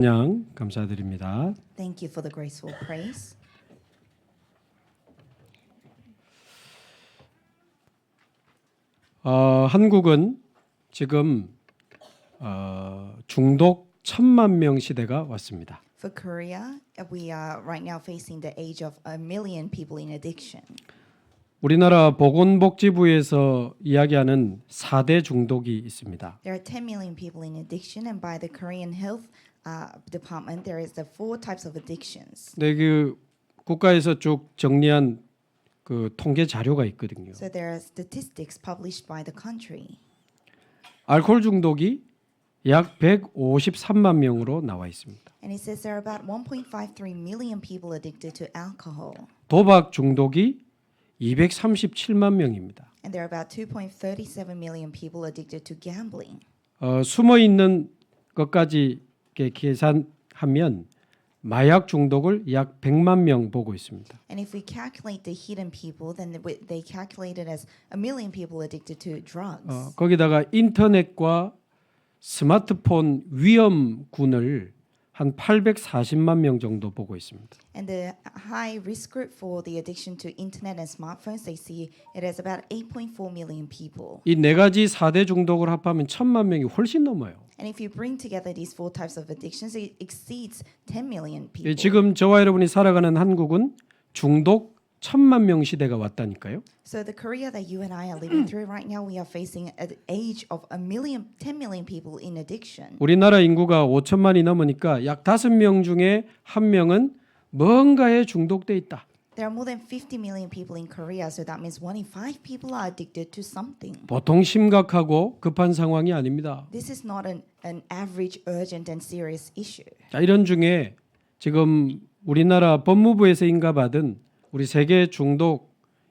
찬양 감사드립니다. Thank you for the graceful praise. 한국은 지금 중독 1,000만 명 시대가 왔습니다. For Korea, we are right now facing the age of 1,000,000 people in addiction. 우리나라 보건복지부에서 이야기하는 4대 중독이 있습니다. There are 10,000,000 people in addiction, and by the Korean Health Department, there is the 4 types of addictions. 네, 그 국가에서 쭉 정리한 그 통계 자료가 있거든요. So there are statistics published by the country. 알코올 중독이 약 153만 명으로 나와 있습니다. And it says there are about 1.53 million people addicted to alcohol. 도박 중독이 237만 명입니다. And there are about 2.37 million people addicted to gambling. 숨어 있는 것까지 이렇게 계산하면 마약 중독을 약 100만 명 보고 있습니다. And if we calculate the hidden people, then they calculate it as 1,000,000 people addicted to drugs. 거기다가 인터넷과 스마트폰 위험군을 한 840만 명 정도 보고 있습니다. And the high risk group for the addiction to internet and smartphones, they see it as about 8.4 million people. 이 네 가지 4대 중독을 합하면 1,000만 명이 훨씬 넘어요. And if you bring together these 4 types of addictions, it exceeds 10 million people. 지금 저와 여러분이 살아가는 한국은 중독 1,000만 명 시대가 왔다니까요. So the Korea that you and I are living through right now, we are facing an age of 10 million people in addiction. 우리나라 인구가 5천만이 넘으니까 약 5명 중에 1명은 뭔가에 중독돼 있다. There are more than 50 million people in Korea, so that means 1 in 5 people are addicted to something. 보통 심각하고 급한 상황이 아닙니다. This is not an average, urgent, and serious issue. 자, 이런 중에 지금 우리나라 법무부에서 인가받은 우리 세계 중독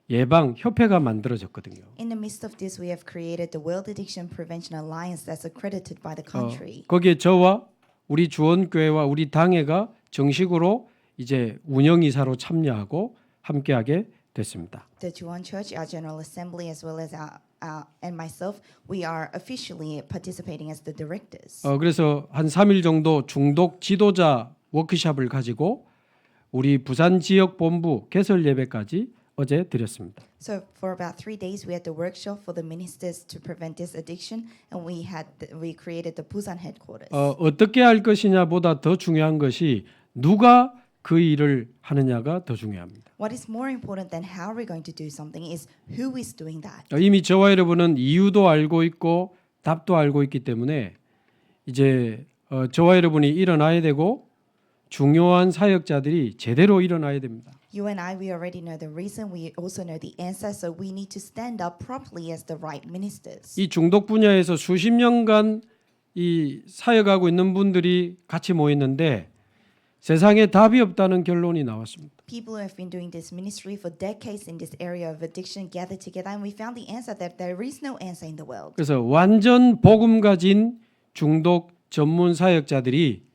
예방 협회가 만들어졌거든요. In the midst of this, we have created the World Addiction Prevention Alliance that's accredited by the country. 거기에 저와 우리 주원교회와 우리 당회가 정식으로 이제 운영이사로 참여하고 함께하게 됐습니다. The Juwon Church, our General Assembly, as well as and myself, we are officially participating as the directors. 그래서 한 3일 정도 중독 지도자 워크숍을 가지고 우리 부산 지역 본부 개설 예배까지 어제 드렸습니다. So for about 3 days, we had the workshop for the ministers to prevent this addiction, and we created the Busan headquarters. 어떻게 할 것이냐보다 더 중요한 것이 누가 그 일을 하느냐가 더 중요합니다. What is more important than how we're going to do something is who is doing that. 이미 저와 여러분은 이유도 알고 있고 답도 알고 있기 때문에 이제 저와 여러분이 일어나야 되고 중요한 사역자들이 제대로 일어나야 됩니다. You and I, we already know the reason. We also know the answer. So we need to stand up properly as the right ministers. 이 중독 분야에서 수십 년간 이 사역하고 있는 분들이 같이 모였는데 세상에 답이 없다는 결론이 나왔습니다. People who have been doing this ministry for decades in this area of addiction gathered together, and we found the answer that there is no answer in the world. 그래서 완전 복음 가진 중독 전문 사역자들이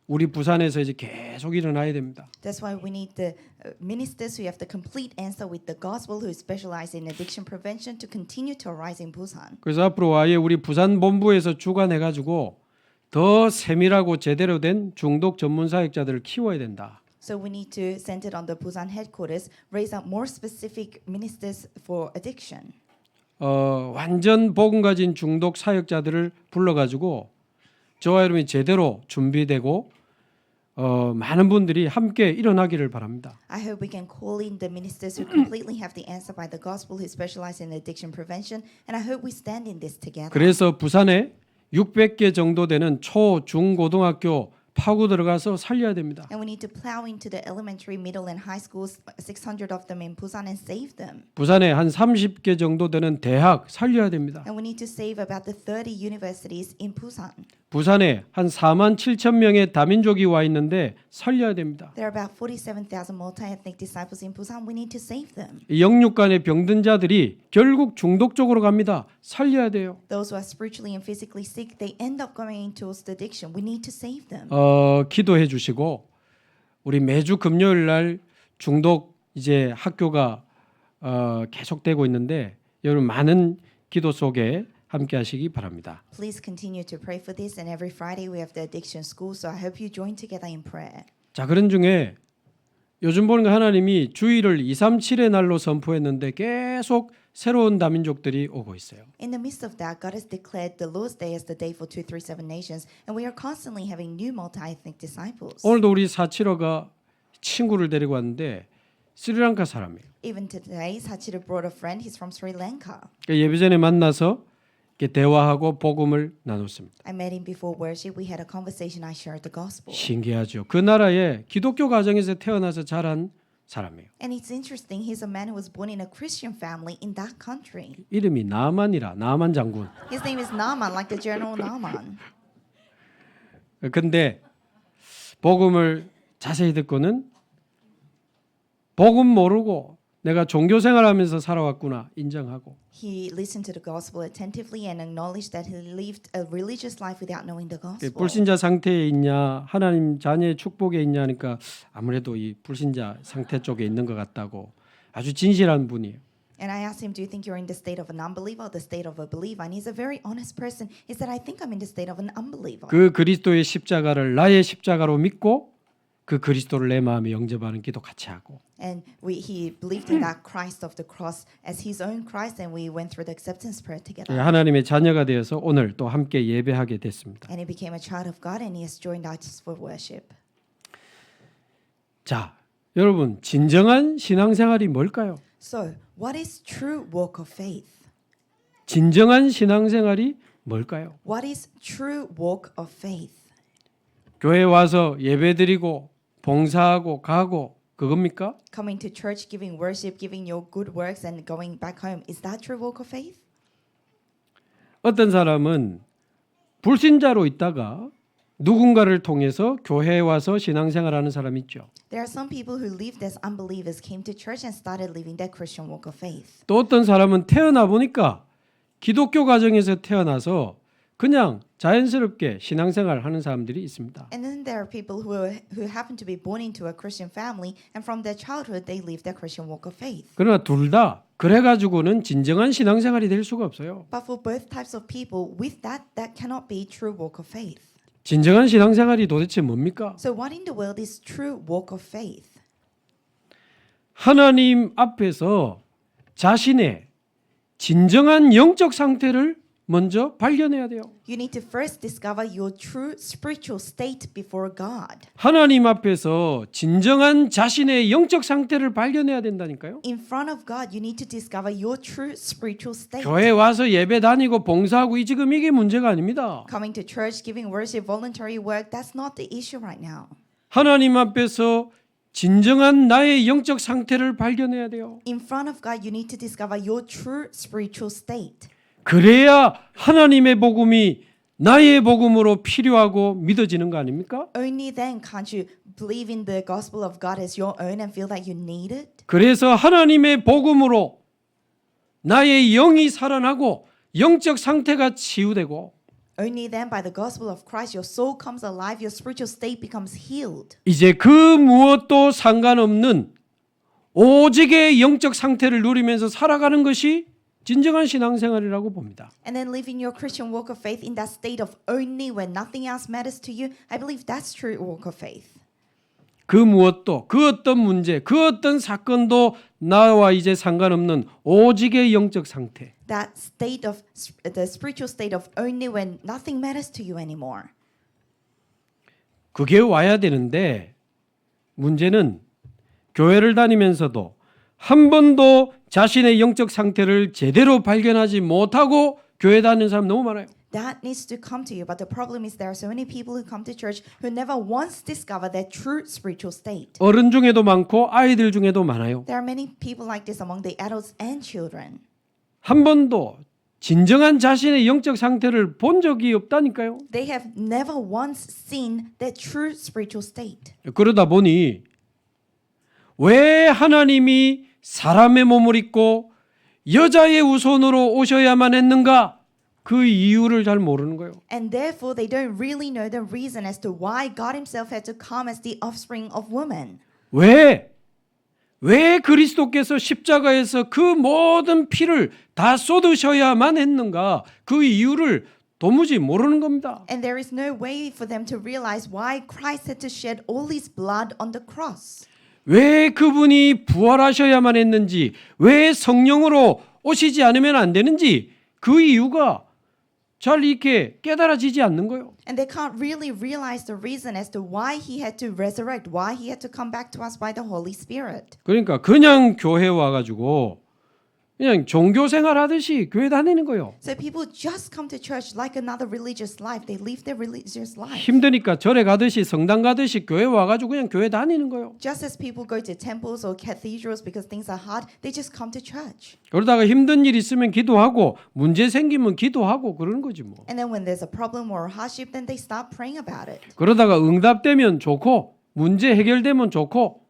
우리 부산에서 이제 계속 일어나야 됩니다. That's why we need the ministers who have the complete answer with the gospel, who specialize in addiction prevention, to continue to arise in Busan. 그래서 앞으로 아예 우리 부산 본부에서 주관해 가지고 더 세밀하고 제대로 된 중독 전문 사역자들을 키워야 된다. So we need to, centered on the Busan headquarters, raise up more specific ministers for addiction. 완전 복음 가진 중독 사역자들을 불러 가지고 저와 여러분이 제대로 준비되고 많은 분들이 함께 일어나기를 바랍니다. I hope we can call in the ministers who completely have the answer by the gospel, who specialize in addiction prevention, and I hope we stand in this together. 그래서 부산에 600개 정도 되는 초, 중, 고등학교 파고 들어가서 살려야 됩니다. And we need to plow into the elementary, middle, and high schools, 600 of them in Busan, and save them. 부산에 한 30개 정도 되는 대학 살려야 됩니다. And we need to save about the 30 universities in Busan. 부산에 한 4만 7천 명의 다민족이 와 있는데 살려야 됩니다. There are about 47,000 multi-ethnic disciples in Busan. We need to save them. 영육 간의 병든 자들이 결국 중독 쪽으로 갑니다. 살려야 돼요. Those who are spiritually and physically sick, they end up going into addiction. We need to save them. 기도해 주시고 우리 매주 금요일 날 중독 이제 학교가 계속되고 있는데 여러분 많은 기도 속에 함께 하시기 바랍니다. Please continue to pray for this. And every Friday we have the addiction school. So I hope you join together in prayer. 자, 그런 중에 요즘 보니까 하나님이 주일을 237의 날로 선포했는데 계속 새로운 다민족들이 오고 있어요. In the midst of that, God has declared the Lord's Day as the day for 237 nations, and we are constantly having new multi-ethnic disciples. 오늘도 우리 475가 친구를 데리고 왔는데 스리랑카 사람이에요. Even today, Sachira brought a friend. He's from Sri Lanka. 예배 전에 만나서 이렇게 대화하고 복음을 나눴습니다. I met him before worship. We had a conversation. I shared the gospel. 신기하죠. 그 나라에 기독교 가정에서 태어나서 자란 사람이에요. And it's interesting. He's a man who was born in a Christian family in that country. 이름이 나만이라 나만 장군. His name is Naaman, like the General Naaman. 근데 복음을 자세히 듣고는 복음 모르고 내가 종교 생활하면서 살아왔구나 인정하고 He listened to the gospel attentively and acknowledged that he lived a religious life without knowing the gospel. 불신자 상태에 있냐 하나님 자녀의 축복에 있냐 하니까 아무래도 이 불신자 상태 쪽에 있는 것 같다고 아주 진실한 분이에요. And I asked him, do you think you're in the state of an unbeliever or the state of a believer? And he's a very honest person. He said, I think I'm in the state of an unbeliever. 그 그리스도의 십자가를 나의 십자가로 믿고 그 그리스도를 내 마음에 영접하는 기도 같이 하고 And he believed in that Christ of the cross as his own Christ, and we went through the acceptance prayer together. 하나님의 자녀가 되어서 오늘 또 함께 예배하게 됐습니다. And he became a child of God, and he has joined us for worship. 자, 여러분 진정한 신앙생활이 뭘까요? So, what is true walk of faith? 진정한 신앙생활이 뭘까요? What is true walk of faith? 교회 와서 예배드리고 봉사하고 가고 그겁니까? Coming to church, giving worship, giving your good works, and going back home. Is that true walk of faith? 어떤 사람은 불신자로 있다가 누군가를 통해서 교회에 와서 신앙생활하는 사람이 있죠. There are some people who lived as unbelievers, came to church, and started living their Christian walk of faith. 또 어떤 사람은 태어나 보니까 기독교 가정에서 태어나서 그냥 자연스럽게 신앙생활을 하는 사람들이 있습니다. And then there are people who happen to be born into a Christian family, and from their childhood they live their Christian walk of faith. 그러나 둘 다 그래가지고는 진정한 신앙생활이 될 수가 없어요. But for both types of people, with that cannot be true walk of faith. 진정한 신앙생활이 도대체 뭡니까? So what in the world is true walk of faith? 하나님 앞에서 자신의 진정한 영적 상태를 먼저 발견해야 돼요. You need to first discover your true spiritual state before God. 하나님 앞에서 진정한 자신의 영적 상태를 발견해야 된다니까요. In front of God, you need to discover your true spiritual state. 교회 와서 예배 다니고 봉사하고 지금 이게 문제가 아닙니다. Coming to church, giving worship, voluntary work, that's not the issue right now. 하나님 앞에서 진정한 나의 영적 상태를 발견해야 돼요. In front of God, you need to discover your true spiritual state. 그래야 하나님의 복음이 나의 복음으로 필요하고 믿어지는 거 아닙니까? Only then can't you believe in the gospel of God as your own and feel that you need it. 그래서 하나님의 복음으로 나의 영이 살아나고 영적 상태가 치유되고 Only then by the gospel of Christ your soul comes alive, your spiritual state becomes healed. 이제 그 무엇도 상관없는 오직의 영적 상태를 누리면서 살아가는 것이 진정한 신앙생활이라고 봅니다. And then living your Christian walk of faith in that state of only when nothing else matters to you, I believe that's true walk of faith. 그 무엇도 그 어떤 문제 그 어떤 사건도 나와 이제 상관없는 오직의 영적 상태. That state of the spiritual state of only when nothing matters to you anymore. 그게 와야 되는데 문제는 교회를 다니면서도 한 번도 자신의 영적 상태를 제대로 발견하지 못하고 교회 다니는 사람 너무 많아요. That needs to come to you, but the problem is there are so many people who come to church who never once discover their true spiritual state. 어른 중에도 많고 아이들 중에도 많아요. There are many people like this among the adults and children. 한 번도 진정한 자신의 영적 상태를 본 적이 없다니까요. They have never once seen their true spiritual state. 그러다 보니 왜 하나님이 사람의 몸을 입고 여자의 우선으로 오셔야만 했는가? 그 이유를 잘 모르는 거예요. And therefore they don't really know the reason as to why God himself had to come as the offspring of woman. 왜 왜 그리스도께서 십자가에서 그 모든 피를 다 쏟으셔야만 했는가? 그 이유를 도무지 모르는 겁니다. And there is no way for them to realize why Christ had to shed all his blood on the cross. 왜 그분이 부활하셔야만 했는지, 왜 성령으로 오시지 않으면 안 되는지 그 이유가 잘 이렇게 깨달아지지 않는 거예요. And they can't really realize the reason as to why he had to resurrect, why he had to come back to us by the Holy Spirit. 그러니까 그냥 교회 와가지고 그냥 종교 생활 하듯이 교회 다니는 거예요. So people just come to church like another religious life. They live their religious life. 힘드니까 절에 가듯이 성당 가듯이 교회 와가지고 그냥 교회 다니는 거예요. Just as people go to temples or cathedrals because things are hard, they just come to church. 그러다가 힘든 일 있으면 기도하고 문제 생기면 기도하고 그러는 거지 뭐. And then when there's a problem or a hardship, then they start praying about it. 그러다가 응답되면 좋고 문제 해결되면 좋고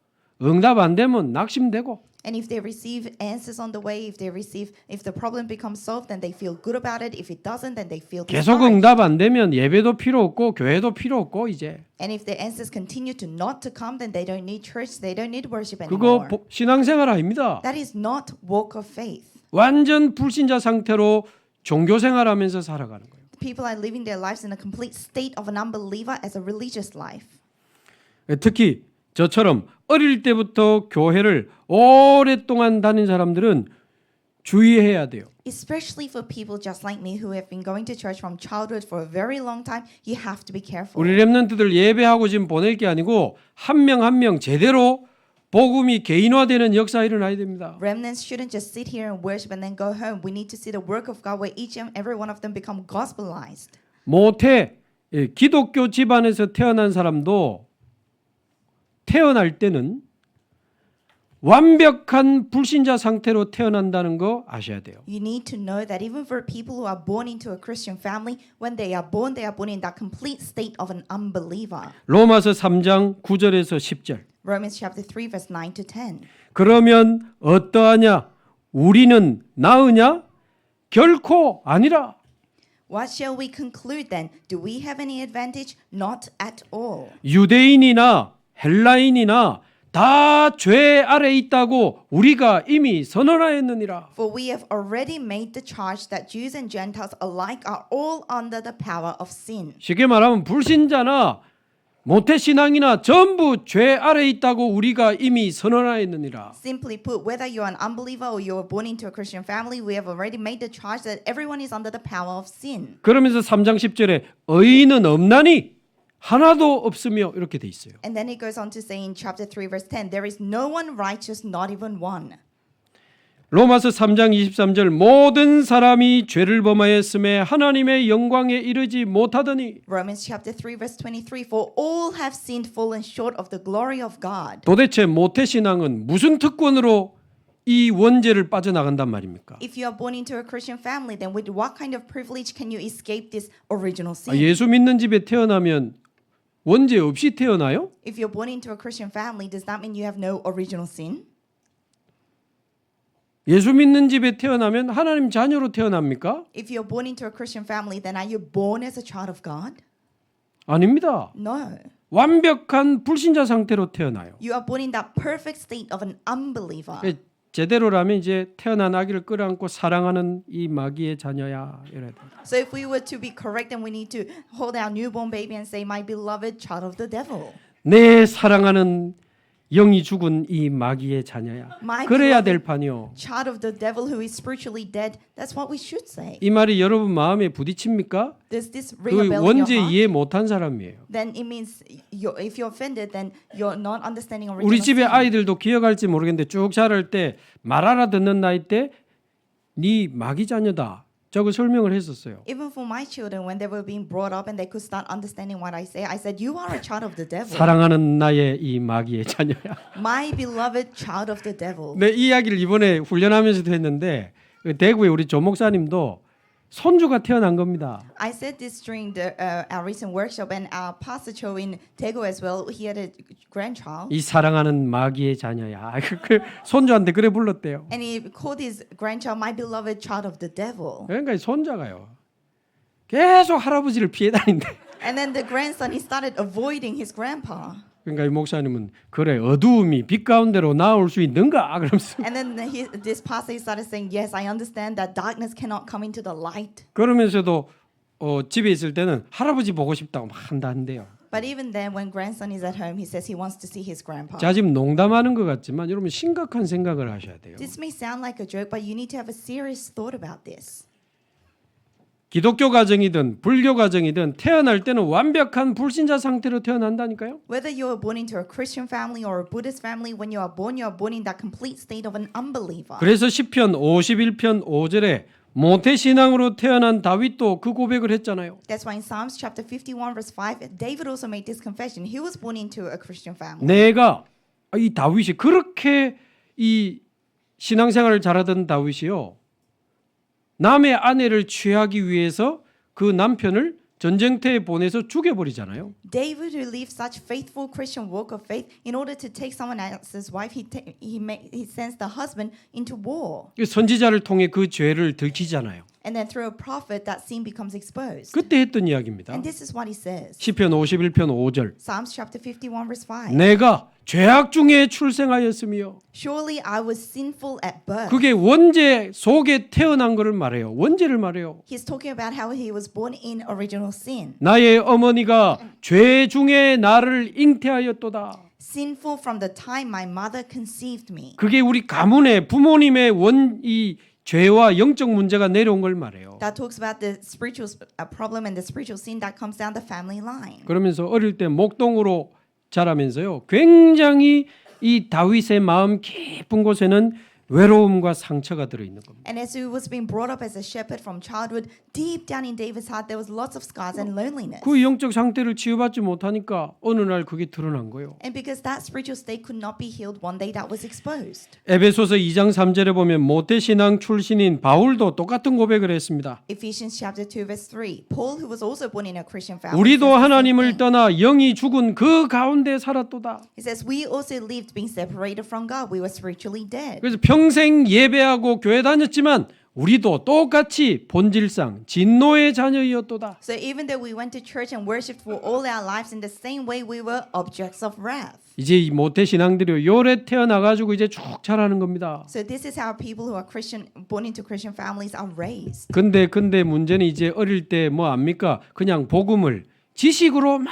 응답 안 되면 낙심되고 And if they receive answers on the way, if the problem becomes solved, then they feel good about it. If it doesn't, then they feel 계속 discouraged. 응답 안 되면 예배도 필요 없고 교회도 필요 없고 이제 And if the answers continue to not to come, then they don't need church, they don't need worship 그거 anymore. 신앙생활 아닙니다. That is not walk of faith. 완전 불신자 상태로 종교생활하면서 살아가는 거예요. People are living their lives in a complete state of an unbeliever as a religious life. 특히 저처럼 어릴 때부터 교회를 오랫동안 다닌 사람들은 주의해야 돼요. Especially for people just like me who have been going to church from childhood for a very long time, you have to be careful. 우리 렘넌트들 예배하고 지금 보낼 게 아니고 한 명 한 명 제대로 복음이 개인화되는 역사 일어나야 됩니다. Remnants shouldn't just sit here and worship and then go home. We need to see the work of God where each and every one of them become gospelized. 모태 기독교 집안에서 태어난 사람도 태어날 때는 완벽한 불신자 상태로 태어난다는 거 아셔야 돼요. You need to know that even for people who are born into a Christian family, when they are born in that complete state of an unbeliever. 로마서 3장 9절에서 10절. Romans chapter 3 verse 9 to 10. 그러면 어떠하냐? 우리는 나으냐? 결코 아니라. What shall we conclude then? Do we have any advantage? Not at all. 유대인이나 헬라인이나 다 죄 아래 있다고 우리가 이미 선언하였느니라. For we have already made the charge that Jews and Gentiles alike are all under the power of sin. 쉽게 말하면 불신자나 모태신앙이나 전부 죄 아래 있다고 우리가 이미 선언하였느니라. Simply put, whether you're an unbeliever or you're born into a Christian family, we have already made the charge that everyone is under the power of sin. 그러면서 3장 10절에 의인은 없나니 하나도 없으며 이렇게 돼 있어요. And then it goes on to say in chapter 3 verse 10, there is no one righteous, not even one. 로마서 3장 23절 모든 사람이 죄를 범하였음에 하나님의 영광에 이르지 못하더니 Romans chapter 3 verse 23, for all have sinned, fallen short of the glory of God. 도대체 모태신앙은 무슨 특권으로 이 원죄를 빠져나간단 말입니까? If you are born into a Christian family, then with what kind of privilege can you escape this original sin? 예수 믿는 집에 태어나면 원죄 없이 태어나요? If you're born into a Christian family, does that mean you have no original sin? 예수 믿는 집에 태어나면 하나님 자녀로 태어납니까? If you're born into a Christian family, then are you born as a child of God? 아닙니다. No. 완벽한 불신자 상태로 태어나요. You are born in that perfect state of an unbeliever. 제대로라면 이제 태어난 아기를 끌어안고 사랑하는 이 마귀의 자녀야 이래야 돼. So if we were to be correct, then we need to hold our newborn baby and say, "My beloved child of the devil." 내 사랑하는 영이 죽은 이 마귀의 자녀야. My 그래야 beloved 될 판이요. child of the devil who is spiritually dead. That's what we should say. 이 말이 여러분 마음에 부딪힙니까? Does this ring 그 a bell in 원죄 your heart? 이해 못한 사람이에요. Then it means if you're offended, then you're not understanding original 우리 집에 sin. 아이들도 기억할지 모르겠는데 쭉 자랄 때 말 알아듣는 나이 때 네 마귀 자녀다. 저거 설명을 했었어요. Even for my children, when they were being brought up and they could start understanding what I say, I said, "You are a child of the devil, 사랑하는 나의 이 마귀의 자녀야. my beloved child of the devil." 네, 이 이야기를 이번에 훈련하면서도 했는데 그 대구에 우리 조 목사님도 손주가 태어난 겁니다. I said this during our recent workshop, and our pastor Cho in Daegu as well. He had a grandchild, 이 사랑하는 마귀의 자녀야. 그 손주한테 그래 불렀대요. and he called his grandchild "my beloved child of the devil." 그러니까 이 손자가요. 계속 할아버지를 피해 다닌대. And then the grandson, he started avoiding his grandpa. 그러니까 이 목사님은 그래 어두움이 빛 가운데로 나올 수 있는가 그러면서 And then this pastor started saying, yes, I understand that darkness cannot come into the light. 그러면서도 집에 있을 때는 할아버지 보고 싶다고 막 한다는데요. But even then, when grandson is at home, he says he wants to see his grandpa. 자 지금 농담하는 것 같지만 여러분 심각한 생각을 하셔야 돼요. This may sound like a joke, but you need to have a serious thought about this. 기독교 가정이든 불교 가정이든 태어날 때는 완벽한 불신자 상태로 태어난다니까요. Whether you are born into a Christian family or a Buddhist family, when you are born in that complete state of an unbeliever. 그래서 시편 51편 5절에 모태 신앙으로 태어난 다윗도 그 고백을 했잖아요. That's why in Psalms chapter 51 verse 5, David also made this confession. He was born into a Christian family. 내가 이 다윗이 그렇게 이 신앙생활을 잘하던 다윗이요. 남의 아내를 취하기 위해서 그 남편을 전쟁터에 보내서 죽여버리잖아요. David, who lived such faithful Christian walk of faith, in order to take someone else's wife, he sends the husband into war. 선지자를 통해 그 죄를 들키잖아요. And then through a prophet, that sin becomes exposed. 그때 했던 이야기입니다. And this is what he says. 시편 51편 5절. Psalms chapter 51 verse 5. 내가 죄악 중에 출생하였으며 Surely I was sinful at birth. 그게 원죄 속에 태어난 것을 말해요. 원죄를 말해요. He's talking about how he was born in original sin. 나의 어머니가 죄 중에 나를 잉태하였도다. Sinful from the time my mother conceived me. 그게 우리 가문의 부모님의 이 죄와 영적 문제가 내려온 걸 말해요. That talks about the spiritual problem and the spiritual sin that comes down the family line. 그러면서 어릴 때 목동으로 자라면서요. 굉장히 이 다윗의 마음 깊은 곳에는 외로움과 상처가 들어 있는 겁니다. And as he was being brought up as a shepherd from childhood, deep down in David's heart there was lots of scars and loneliness. 그 영적 상태를 치유받지 못하니까 어느 날 그게 드러난 거예요. And because that spiritual state could not be healed, one day that was exposed. 에베소서 2장 3절에 보면 모태 신앙 출신인 바울도 똑같은 고백을 했습니다. Ephesians chapter 2 verse 3. Paul, who was also born in a Christian family, 우리도 says the same 하나님을 thing. 떠나 영이 죽은 그 가운데 살았도다. He says we also lived being separated from God. We were spiritually dead. 그래서 평생 예배하고 교회 다녔지만 우리도 똑같이 본질상 진노의 자녀이었도다. So even though we went to church and worshipped for all our lives in the same way, we were objects of wrath. 이제 이 모태 신앙들이 요래 태어나 가지고 이제 쭉 자라는 겁니다. So this is how people who are Christian, born into Christian families, are raised. 근데 문제는 이제 어릴 때 뭐 압니까? 그냥 복음을 지식으로 막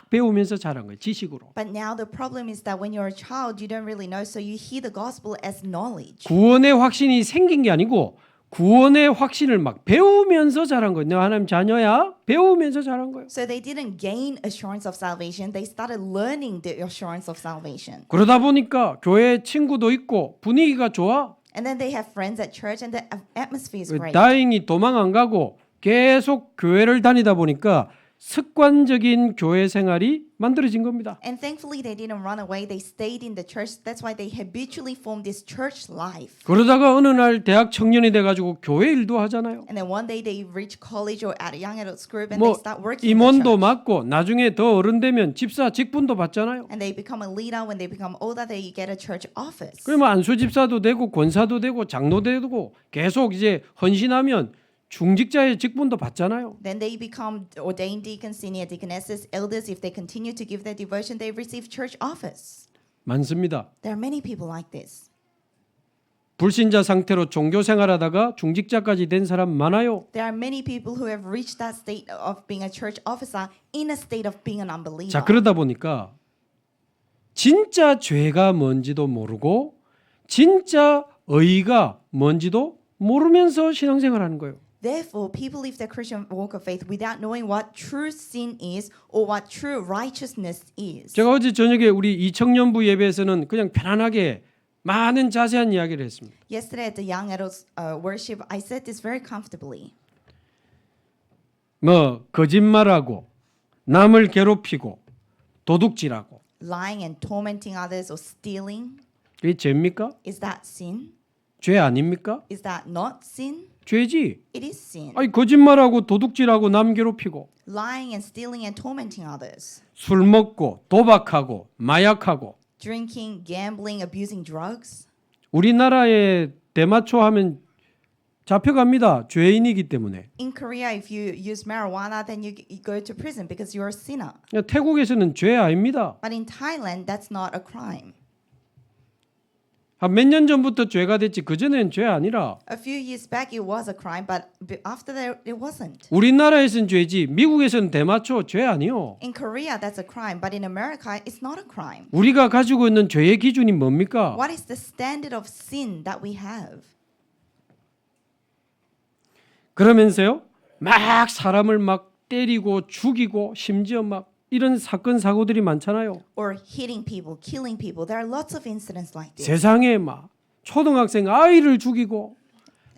배우면서 자란 거예요. 지식으로. But now the problem is that when you're a child, you don't really know, so you hear the gospel as knowledge. 구원의 확신이 생긴 게 아니고 구원의 확신을 막 배우면서 자란 거예요. 내가 하나님 자녀야? 배우면서 자란 거예요. So they didn't gain assurance of salvation. They started learning the assurance of salvation. 그러다 보니까 교회 친구도 있고 분위기가 좋아. And then they have friends at church and the atmosphere is great. 다행히 도망 안 가고 계속 교회를 다니다 보니까 습관적인 교회 생활이 만들어진 겁니다. And thankfully they didn't run away. They stayed in the church. That's why they habitually formed this church life. 그러다가 어느 날 대학 청년이 돼가지고 교회 일도 하잖아요. And then one day they reach college or at a young adults group and 뭐 they start working in the 임원도 church. 맡고 나중에 더 어른 되면 집사 직분도 받잖아요. And they become a leader. When they become older, they get a church office. 그러면 안수 집사도 되고 권사도 되고 장로도 되고 계속 이제 헌신하면 중직자의 직분도 받잖아요. Then they become ordained deacons, senior deaconesses, elders. If they continue to give their devotion, they receive church office. 많습니다. There are many people like this. 불신자 상태로 종교 생활하다가 중직자까지 된 사람 많아요. There are many people who have reached that state of being a church officer in a state of being an unbeliever. 자, 그러다 보니까 진짜 죄가 뭔지도 모르고 진짜 의가 뭔지도 모르면서 신앙생활하는 거예요. Therefore, people live their Christian walk of faith without knowing what true sin is or what true righteousness is. 제가 어제 저녁에 우리 이청년부 예배에서는 그냥 편안하게 많은 자세한 이야기를 했습니다. Yesterday at the young adults worship, I said this very comfortably. 뭐 거짓말하고 남을 괴롭히고 도둑질하고 Lying and tormenting others or stealing, 그게 죄입니까? is that sin? 죄 아닙니까? Is that not sin? 죄지. It is sin. 아니 거짓말하고 도둑질하고 남 괴롭히고 Lying and stealing and tormenting others. 술 먹고 도박하고 마약하고 Drinking, gambling, abusing drugs. 우리나라에 대마초 하면 잡혀갑니다. 죄인이기 때문에. In Korea, if you use marijuana, then you go to prison because you're a sinner. 태국에서는 죄 아닙니다. But in Thailand, that's not a crime. 한 몇 년 전부터 죄가 됐지 그전엔 죄 아니라. A few years back, it was a crime, but after that, it wasn't. 우리나라에서는 죄지 미국에서는 대마초 죄 아니요. In Korea, that's a crime, but in America, it's not a crime. 우리가 가지고 있는 죄의 기준이 뭡니까? What is the standard of sin that we have? 그러면서요 막 사람을 막 때리고 죽이고 심지어 막 이런 사건 사고들이 많잖아요. Or hitting people, killing people. There are lots of incidents like this. 세상에 막 초등학생 아이를 죽이고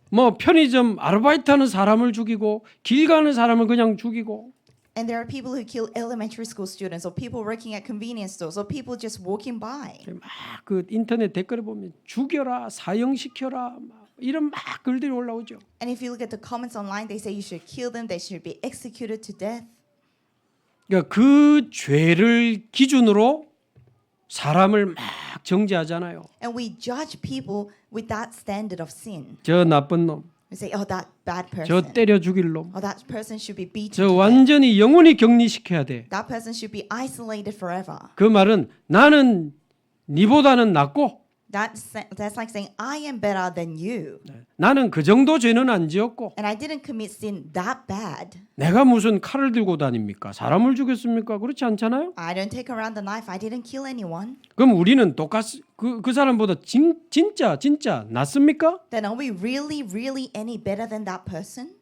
뭐 편의점 아르바이트하는 사람을 죽이고 길 가는 사람을 그냥 죽이고 And there are people who kill elementary school students, or people working at convenience stores, or people just walking by. 막 그 인터넷 댓글에 보면 죽여라 사형시켜라 막 이런 막 글들이 올라오죠. And if you look at the comments online, they say you should kill them, they should be executed to death. 그러니까 그 죄를 기준으로 사람을 막 정죄하잖아요. And we judge people with that standard of sin. 저 나쁜 놈, We say, oh, that bad 저 person. 때려 죽일 놈, Oh, that person should be beaten 저 to death. 완전히 영원히 격리시켜야 돼. That person should be isolated forever. 그 말은 나는 니보다는 낫고 That's like saying, I am better than you. 나는 그 정도 죄는 안 지었고 And I didn't commit sin that bad. 내가 무슨 칼을 들고 다닙니까? 사람을 죽였습니까? 그렇지 않잖아요. I don't take around the knife. I didn't kill anyone. 그럼 우리는 그 사람보다 진짜 낫습니까? Then are we really any better than that person?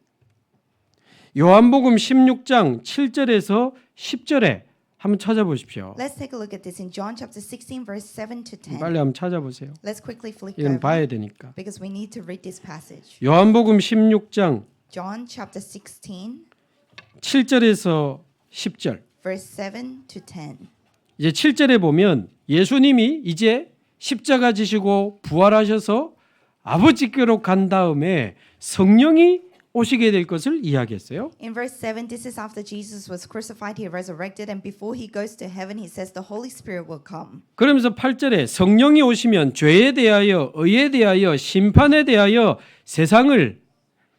요한복음 16장 7절에서 10절에 한번 찾아보십시오. Let's take a look at this in John chapter 16 verse 7 to 10. 빨리 한번 찾아보세요. Let's quickly flip 이건 over 봐야 되니까. because we need to read this passage. 요한복음 16장 John chapter 16 7절에서 10절. verse 7 to 10. 이제 7절에 보면 예수님이 이제 십자가 지시고 부활하셔서 아버지께로 간 다음에 성령이 오시게 될 것을 이야기했어요. In verse 7, this is after Jesus was crucified, he resurrected, and before he goes to heaven, he says the Holy Spirit will come. 그러면서 8절에 성령이 오시면 죄에 대하여 의에 대하여 심판에 대하여 세상을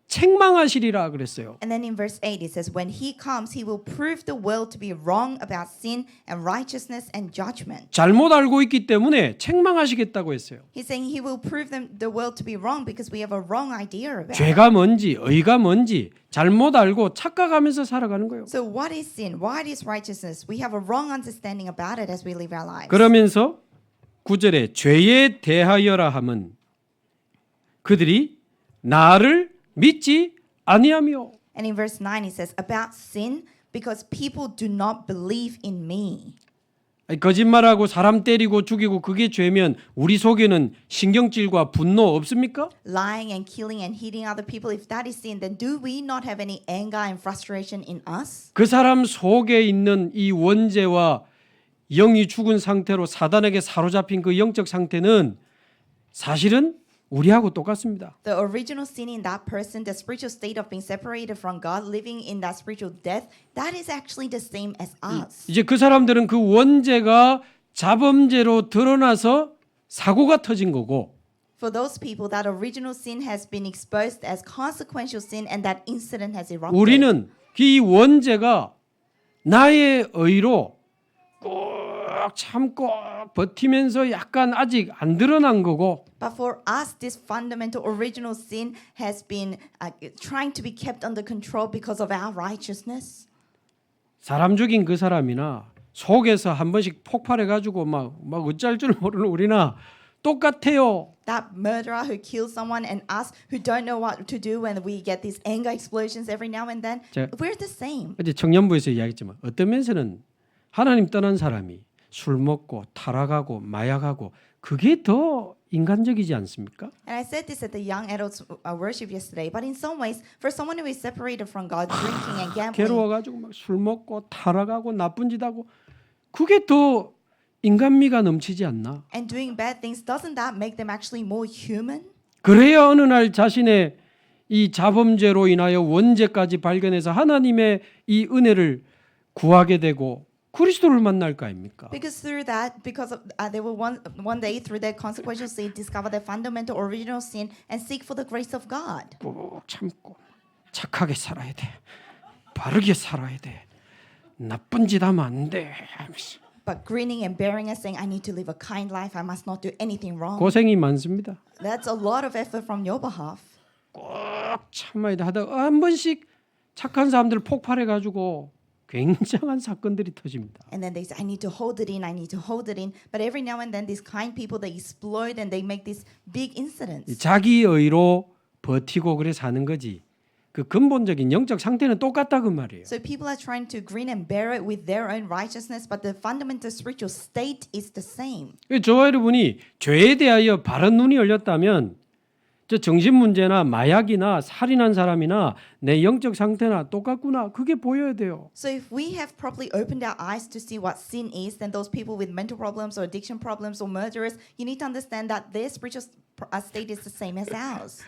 책망하시리라 그랬어요. And then in verse 8, it says, when he comes, he will prove the world to be wrong about sin and righteousness and judgment. 잘못 알고 있기 때문에 책망하시겠다고 했어요. He's saying he will prove the world to be wrong because we have a wrong idea about it. 죄가 뭔지 의가 뭔지 잘못 알고 착각하면서 살아가는 거예요. So what is sin? What is righteousness? We have a wrong understanding about it as we live our lives. 그러면서 9절에 죄에 대하여라 함은 그들이 나를 믿지 아니하며. And in verse 9 it says about sin because people do not believe in me. 거짓말하고 사람 때리고 죽이고 그게 죄면 우리 속에는 신경질과 분노 없습니까? Lying and killing and hitting other people, if that is sin, then do we not have any anger and frustration in us? 그 사람 속에 있는 이 원죄와 영이 죽은 상태로 사단에게 사로잡힌 그 영적 상태는 사실은 우리하고 똑같습니다. The original sin in that person, the spiritual state of being separated from God, living in that spiritual death, that is actually the same as us. 이제 그 사람들은 그 원죄가 자범죄로 드러나서 사고가 터진 거고 For those people, that original sin has been exposed as consequential sin and that incident has erupted. 우리는 이 원죄가 나의 의로 꼭 참고 버티면서 약간 아직 안 드러난 거고 But for us, this fundamental original sin has been trying to be kept under control because of our righteousness. 사람 죽인 그 사람이나 속에서 한 번씩 폭발해가지고 막 어쩔 줄 모르는 우리나 똑같아요. That murderer who kills someone and us who don't know what to do when we get these anger explosions every now and then, we're the same. 어제 청년부에서 이야기했지만 어떤 면에서는 하나님 떠난 사람이 술 먹고 타락하고 마약하고 그게 더 인간적이지 않습니까? And I said this at the young adults worship yesterday, but in some ways, for someone who is separated from God, drinking and gambling, 괴로워가지고 막 술 먹고 타락하고 나쁜 짓 하고 그게 더 인간미가 넘치지 않나? and doing bad things, doesn't that make them actually more human? 그래야 어느 날 자신의 이 자범죄로 인하여 원죄까지 발견해서 하나님의 이 은혜를 구하게 되고 그리스도를 만날 거 아닙니까? Because through that, because of, they will one day through their consequential sin discover their fundamental original sin and seek for the grace of God. 꼭 참고 착하게 살아야 돼. 바르게 살아야 돼. 나쁜 짓 하면 안 돼. 하면서 But grinning and bearing and saying, I need to live a kind life. I must not do anything wrong. 고생이 많습니다. That's a lot of effort from your behalf. 꼭 참아야 돼. 하다가 한 번씩 착한 사람들 폭발해가지고 굉장한 사건들이 터집니다. And then they say, I need to hold it in. I need to hold it in. But every now and then, these kind people they explode and they make these big incidents. 자기 의로 버티고 그래 사는 거지. 그 근본적인 영적 상태는 똑같다 그 말이에요. So people are trying to grin and bear it with their own righteousness, but the fundamental spiritual state is the same. 저와 여러분이 죄에 대하여 바른 눈이 열렸다면 저 정신 문제나 마약이나 살인한 사람이나 내 영적 상태나 똑같구나. 그게 보여야 돼요. So if we have properly opened our eyes to see what sin is, then those people with mental problems or addiction problems or murderers, you need to understand that their spiritual state is the same as ours.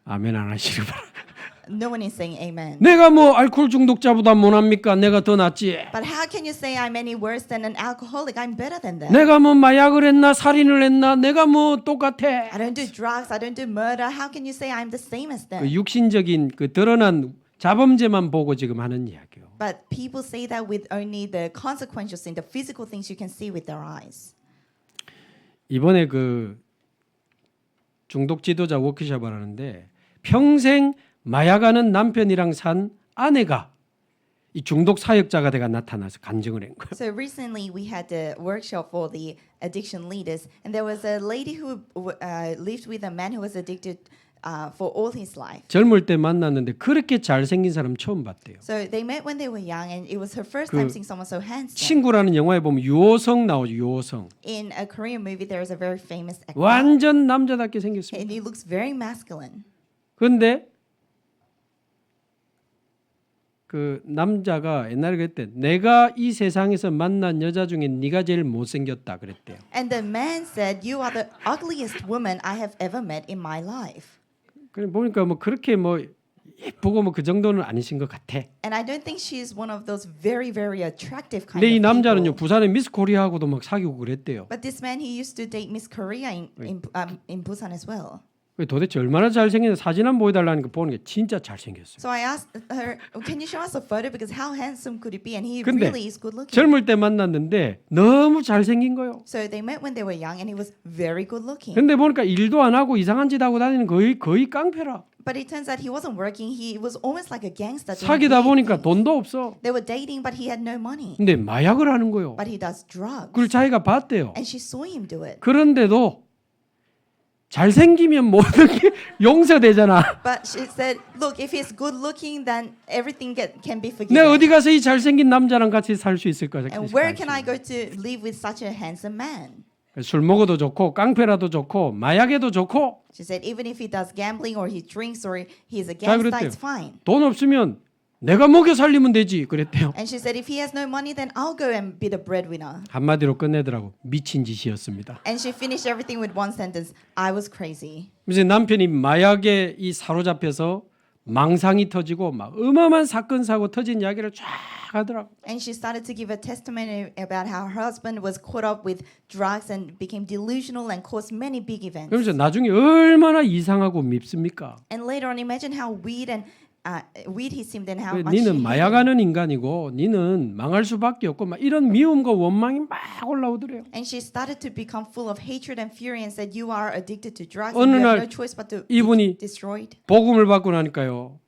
아멘 안 하시길 바랍니다. No one is saying amen. 내가 뭐 알코올 중독자보다 못합니까? 내가 더 낫지. But how can you say I'm any worse than an alcoholic? I'm better than that. 내가 뭐 마약을 했나 살인을 했나? 내가 뭐 똑같아. I don't do drugs. I don't do murder. How can you say I'm the same as them? 그 육신적인 그 드러난 자범죄만 보고 지금 하는 이야기요. But people say that with only the consequential sin, the physical things you can see with their eyes. 이번에 그 중독 지도자 워크숍을 하는데 평생 마약하는 남편이랑 산 아내가 이 중독 사역자가 돼가 나타나서 간증을 한 거예요. So recently we had a workshop for the addiction leaders, and there was a lady who lived with a man who was addicted for all his life. 젊을 때 만났는데 그렇게 잘생긴 사람 처음 봤대요. So they met when they were young, and it was her first time seeing someone so handsome. 친구라는 영화에 보면 유호성 나오죠. 유호성. In a Korean movie, there is a very famous actor, 완전 남자답게 생겼습니다. and he looks very masculine. 그런데 그 남자가 옛날에 그랬대. 내가 이 세상에서 만난 여자 중에 네가 제일 못생겼다 그랬대요. And the man said, "You are the ugliest woman I have ever met in my life." 그래 보니까 뭐 그렇게 뭐 예쁘고 뭐 그 정도는 아니신 것 같아. And I don't think she is one of those very, very attractive kind 근데 이 of 남자는요 people. 부산의 미스 코리아하고도 막 사귀고 그랬대요. But this man, he used to date Miss Korea in Busan as well. 도대체 얼마나 잘생겼는지 사진 한번 보여달라니까 보는 게 진짜 잘생겼어요. So I asked her, "Can you show us a photo? Because how handsome could he be?" And he 근데 really is good looking. 젊을 때 만났는데 너무 잘생긴 거예요. So they met when they were young, and he was very good looking. 근데 보니까 일도 안 하고 이상한 짓 하고 다니는 거의 깡패라. But it turns out he wasn't working. He was almost like a gangster. doing 사귀다 weird 보니까 things. 돈도 없어. They were dating, but he had no money. 근데 마약을 하는 거요. But he does drugs. 그걸 자기가 봤대요. And she saw him do it. 그런데도 잘생기면 모든 게 용서되잖아. But she said, "Look, if he's good looking, then everything can be 내가 forgiven." 어디 가서 이 잘생긴 남자랑 같이 살 수 있을까? And where can I go to live with such a handsome man? 술 먹어도 좋고 깡패라도 좋고 마약에도 좋고 She said, even if he does gambling or he drinks or he's a 자 gangster, 그랬대요. it's fine. 돈 없으면 내가 먹여 살리면 되지 그랬대요. And she said, if he has no money, then I'll go and be the breadwinner. 한마디로 끝내더라고. 미친 짓이었습니다. And she finished everything with one sentence: I was crazy. 그래서 남편이 마약에 이 사로잡혀서 망상이 터지고 막 어마어마한 사건 사고 터진 이야기를 쫙 하더라고. And she started to give a testimony about how her husband was caught up with drugs and became delusional and caused many big events. 그러면서 나중에 얼마나 이상하고 밉습니까? And later on, imagine how weird he seemed and how much he 니는 hated him. 마약하는 인간이고 니는 망할 수밖에 없고 막 이런 미움과 원망이 막 올라오더래요. And she started to become full of hatred and fury and said, "You are addicted to drugs. 어느 And you have 날 no choice but to 이분이 be destroyed." 복음을 받고 나니까요.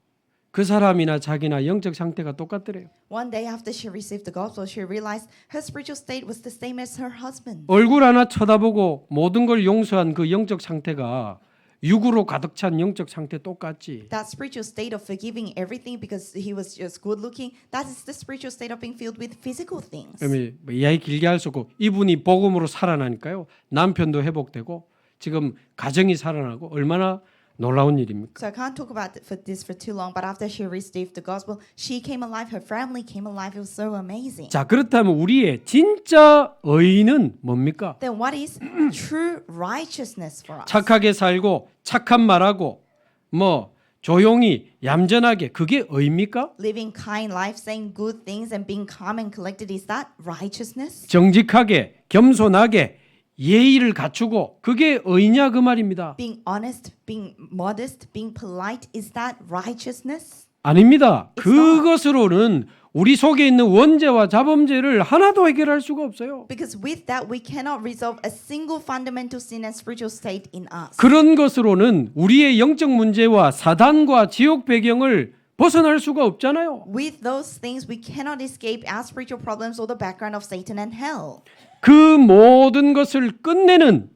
그 사람이나 자기나 영적 상태가 똑같더래요. One day after she received the gospel, she realized her spiritual state was the same as her husband. 얼굴 하나 쳐다보고 모든 걸 용서한 그 영적 상태가 육으로 가득 찬 영적 상태 똑같지. That spiritual state of forgiving everything because he was just good looking, that is the spiritual state of being filled with physical things. 그러면 이야기 길게 할 수 없고 이분이 복음으로 살아나니까요. 남편도 회복되고 지금 가정이 살아나고 얼마나 놀라운 일입니까? So I can't talk about this for too long, but after she received the gospel, she came alive, her family came alive. It was so amazing. 자, 그렇다면 우리의 진짜 의는 뭡니까? Then what is true righteousness for us? 착하게 살고 착한 말하고 뭐 조용히 얌전하게 그게 의입니까? Living kind life, saying good things and being calm and collected, is that righteousness? 정직하게 겸손하게 예의를 갖추고 그게 의냐 그 말입니다. Being honest, being modest, being polite, is that righteousness? 아닙니다. It's 그것으로는 우리 속에 있는 원죄와 자범죄를 하나도 해결할 수가 없어요. Because with that, we cannot resolve a single fundamental sin and spiritual state in us. 그런 것으로는 우리의 영적 문제와 사단과 지옥 배경을 벗어날 수가 없잖아요. With those things, we cannot escape our spiritual problems or the background of Satan and hell. 그 모든 것을 끝내는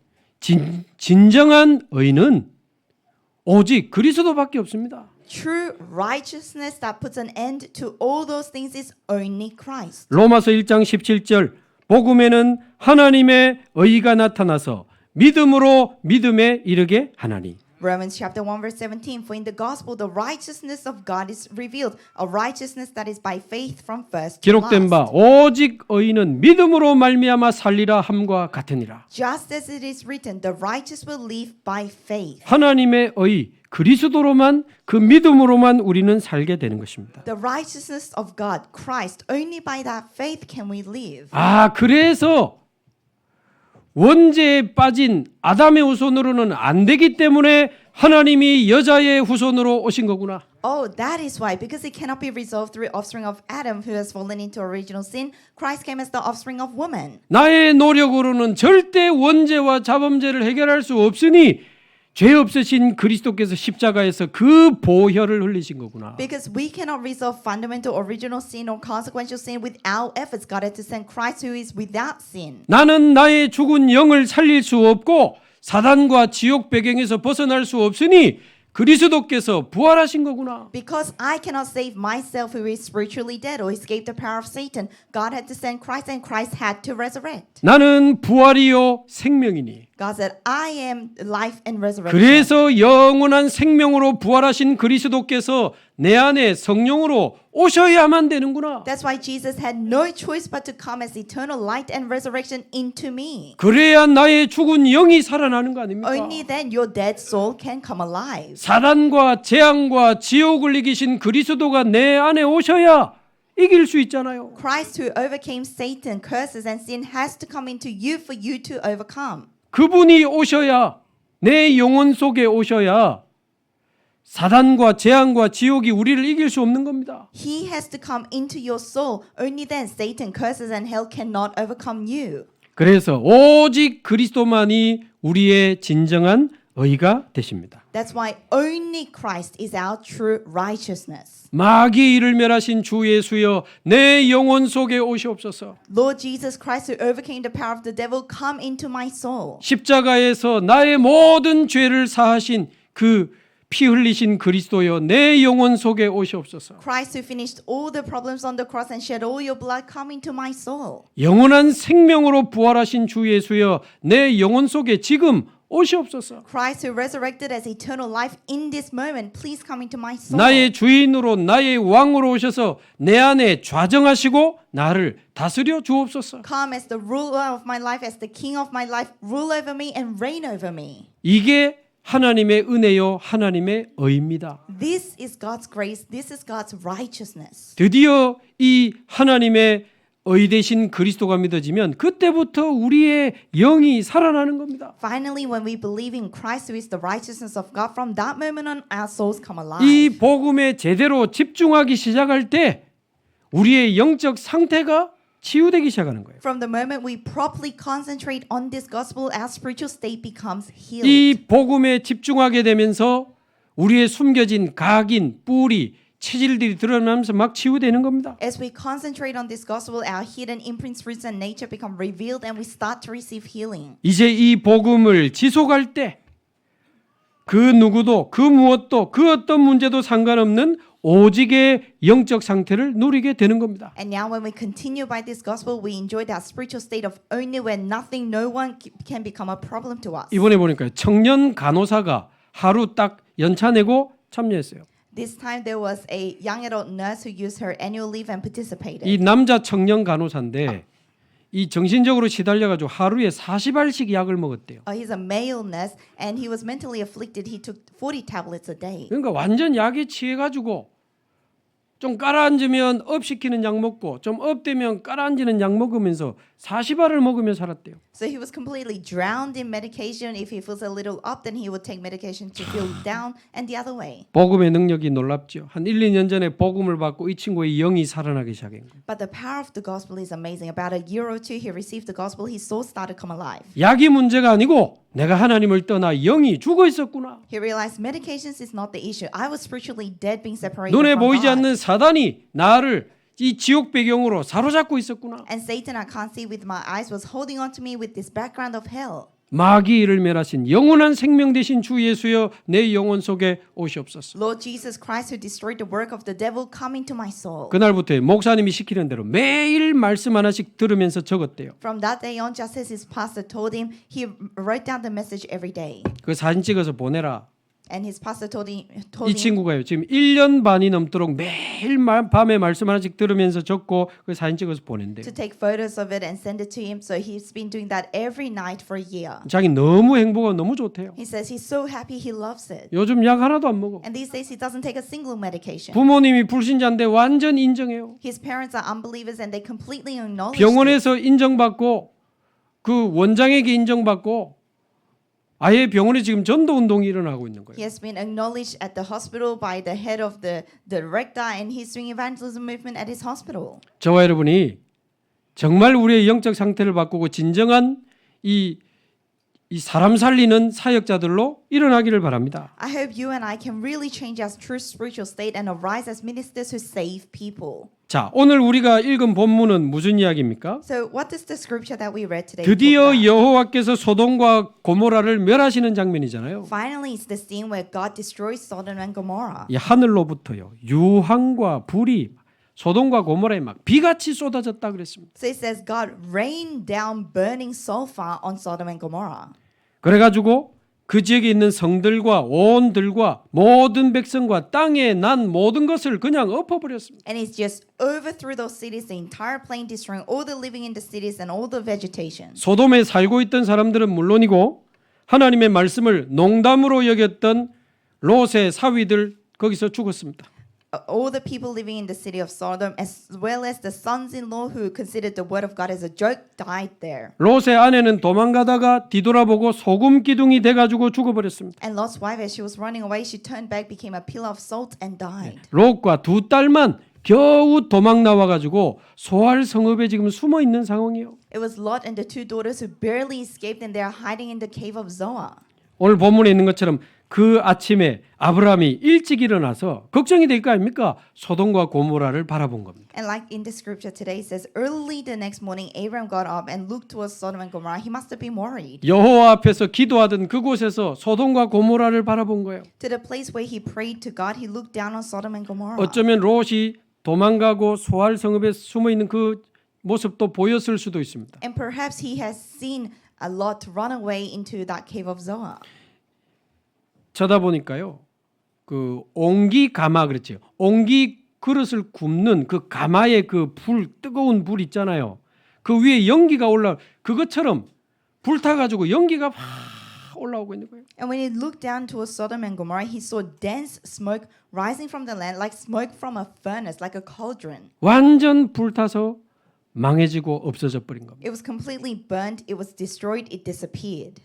진정한 의는 오직 그리스도밖에 없습니다. True righteousness that puts an end to all those things is only Christ. 로마서 1장 17절 복음에는 하나님의 의가 나타나서 믿음으로 믿음에 이르게 하나니. Romans chapter 1 verse 17, for in the gospel the righteousness of God is revealed, a righteousness that is by faith from first to 기록된 바 last. 오직 의인은 믿음으로 말미암아 살리라 함과 같으니라. Just as it is written, the righteous will live by faith. 하나님의 의 그리스도로만 그 믿음으로만 우리는 살게 되는 것입니다. The righteousness of God, Christ, only by that faith can we live. 아, 그래서 원죄에 빠진 아담의 후손으로는 안 되기 때문에 하나님이 여자의 후손으로 오신 거구나. Oh, that is why. Because it cannot be resolved through offspring of Adam who has fallen into original sin, Christ came as the offspring of woman. 나의 노력으로는 절대 원죄와 자범죄를 해결할 수 없으니 죄 없으신 그리스도께서 십자가에서 그 보혈을 흘리신 거구나. Because we cannot resolve fundamental original sin or consequential sin with our efforts. God had to send Christ who is without sin. 나는 나의 죽은 영을 살릴 수 없고 사단과 지옥 배경에서 벗어날 수 없으니 그리스도께서 부활하신 거구나. Because I cannot save myself who is spiritually dead or escape the power of Satan, God had to send Christ and Christ had to resurrect. 나는 부활이요 생명이니. God said, I am life and resurrection. 그래서 영원한 생명으로 부활하신 그리스도께서 내 안에 성령으로 오셔야만 되는구나. That's why Jesus had no choice but to come as eternal light and resurrection into me. 그래야 나의 죽은 영이 살아나는 거 아닙니까? Only then your dead soul can come alive. 사단과 재앙과 지옥을 이기신 그리스도가 내 안에 오셔야 이길 수 있잖아요. Christ who overcame Satan, curses and sin has to come into you for you to overcome. 그분이 오셔야 내 영혼 속에 오셔야 사단과 재앙과 지옥이 우리를 이길 수 없는 겁니다. He has to come into your soul. Only then Satan, curses and hell cannot overcome you. 그래서 오직 그리스도만이 우리의 진정한 의가 되십니다. That's why only Christ is our true righteousness. 마귀 이를 멸하신 주 예수여 내 영혼 속에 오시옵소서. Lord Jesus Christ who overcame the power of the devil, come into my soul. 십자가에서 나의 모든 죄를 사하신 그 피 흘리신 그리스도여 내 영혼 속에 오시옵소서. Christ who finished all the problems on the cross and shed all your blood, come into my soul. 영원한 생명으로 부활하신 주 예수여 내 영혼 속에 지금 오시옵소서. Christ who resurrected as eternal life in this moment, please come into my soul. 나의 주인으로 나의 왕으로 오셔서 내 안에 좌정하시고 나를 다스려 주옵소서. Come as the ruler of my life, as the king of my life, rule over me and reign over me. 이게 하나님의 은혜요 하나님의 의입니다. This is God's grace. This is God's righteousness. 드디어 이 하나님의 의 되신 그리스도가 믿어지면 그때부터 우리의 영이 살아나는 겁니다. Finally, when we believe in Christ who is the righteousness of God, from that moment on our souls come alive. 이 복음에 제대로 집중하기 시작할 때 우리의 영적 상태가 치유되기 시작하는 거예요. From the moment we properly concentrate on this gospel, our spiritual state becomes healed. 이 복음에 집중하게 되면서 우리의 숨겨진 각인, 뿌리, 체질들이 드러나면서 막 치유되는 겁니다. As we concentrate on this gospel, our hidden imprints, roots, and nature become revealed, and we start to receive healing. 이제 이 복음을 지속할 때 그 누구도 그 무엇도 그 어떤 문제도 상관없는 오직의 영적 상태를 누리게 되는 겁니다. And now when we continue by this gospel, we enjoy that spiritual state of only where nothing, no one can become a problem to us. 이번에 보니까 청년 간호사가 하루 딱 연차 내고 참여했어요. This time there was a young adult nurse who used her annual leave and participated. 이 남자 청년 간호사인데 이 정신적으로 시달려 가지고 하루에 40알씩 약을 먹었대요. He's a male nurse and he was mentally afflicted. He took 40 tablets a day. 그러니까 완전 약에 취해 가지고 좀 깔아앉으면 업시키는 약 먹고 좀 업되면 깔아앉는 약 먹으면서 40알을 먹으며 살았대요. So he was completely drowned in medication. If he feels a little up, then he would take medication to feel down, and the other way. 복음의 능력이 놀랍죠. 한 1, 2년 전에 복음을 받고 이 친구의 영이 살아나기 시작한 거예요. But the power of the gospel is amazing. About a year or two, he received the gospel. His soul started to come alive. 약이 문제가 아니고 내가 하나님을 떠나 영이 죽어 있었구나. He realized medications is not the issue. I was spiritually dead, being separated 눈에 from 보이지 God. 않는 사단이 나를 이 지옥 배경으로 사로잡고 있었구나. And Satan, I can't see with my eyes, was holding on to me with this background of hell. 마귀를 멸하신 영원한 생명 되신 주 예수여 내 영혼 속에 오시옵소서. Lord Jesus Christ, who destroyed the work of the devil, come into my soul. 그날부터 목사님이 시키는 대로 매일 말씀 하나씩 들으면서 적었대요. From that day on, just as his pastor told him, he wrote down the message every day. 그 사진 찍어서 보내라. And his pastor told 이 him 친구가요. 지금 1년 반이 넘도록 매일 밤에 말씀 하나씩 들으면서 적고 그 사진 찍어서 보낸대요. to take photos of it and send it to him. So he's been doing that every night for a year. 자기 너무 행복하고 너무 좋대요. He says he's so happy, he loves it. 요즘 약 하나도 안 먹어. And these days he doesn't take a single medication. 부모님이 불신자인데 완전 인정해요. His parents are unbelievers and they completely acknowledge it. 병원에서 인정받고 그 원장에게 인정받고 아예 병원에 지금 전도 운동이 일어나고 있는 거예요. He has been acknowledged at the hospital by the head of the director, and he's doing evangelism movement at his hospital. 저와 여러분이 정말 우리의 영적 상태를 바꾸고 진정한 이 사람 살리는 사역자들로 일어나기를 바랍니다. I hope you and I can really change our true spiritual state and arise as ministers who save people. 자, 오늘 우리가 읽은 본문은 무슨 이야기입니까? So what is the scripture that we read today? 드디어 talk about? 여호와께서 소돔과 고모라를 멸하시는 장면이잖아요. Finally, it's the scene where God destroys Sodom and Gomorrah. 이 하늘로부터요 유황과 불이 소돔과 고모라에 막 비같이 쏟아졌다 그랬습니다. So it says God rained down burning sulfur on Sodom and Gomorrah. 그래가지고 그 지역에 있는 성들과 온 들과 모든 백성과 땅에 난 모든 것을 그냥 엎어버렸습니다. And it's just overthrew those cities, the entire plain, destroying all the living in the cities and all the vegetation. 소돔에 살고 있던 사람들은 물론이고 하나님의 말씀을 농담으로 여겼던 롯의 사위들 거기서 죽었습니다. All the people living in the city of Sodom, as well as the sons-in-law who considered the word of God as a joke, died there. 롯의 아내는 도망가다가 뒤돌아보고 소금 기둥이 돼가지고 죽어버렸습니다. And Lot's wife, as she was running away, she turned back, became a pillar of salt, and died. 롯과 두 딸만 겨우 도망 나와가지고 소알 성읍에 지금 숨어 있는 상황이에요. It was Lot and the two daughters who barely escaped, and they are hiding in the cave of Zoar. 오늘 본문에 있는 것처럼 그 아침에 아브라함이 일찍 일어나서 걱정이 될 거 아닙니까? 소돔과 고모라를 바라본 겁니다. And like in the scripture today, it says, early the next morning, Abraham got up and looked towards Sodom and Gomorrah. He must have been worried. 여호와 앞에서 기도하던 그곳에서 소돔과 고모라를 바라본 거예요. To the place where he prayed to God, he looked down on Sodom and Gomorrah. 어쩌면 롯이 도망가고 소알 성읍에 숨어 있는 그 모습도 보였을 수도 있습니다. And perhaps he has seen a Lot run away into that cave of Zoar. 쳐다보니까요. 그 옹기 가마 그랬죠. 옹기 그릇을 굽는 그 가마의 그 불 뜨거운 불 있잖아요. 그 위에 연기가 올라 그것처럼 불타 가지고 연기가 막 올라오고 있는 거예요. And when he looked down towards Sodom and Gomorrah, he saw dense smoke rising from the land, like smoke from a furnace, like a cauldron. 완전 불타서 망해지고 없어져 버린 겁니다. It was completely burnt, it was destroyed, it disappeared.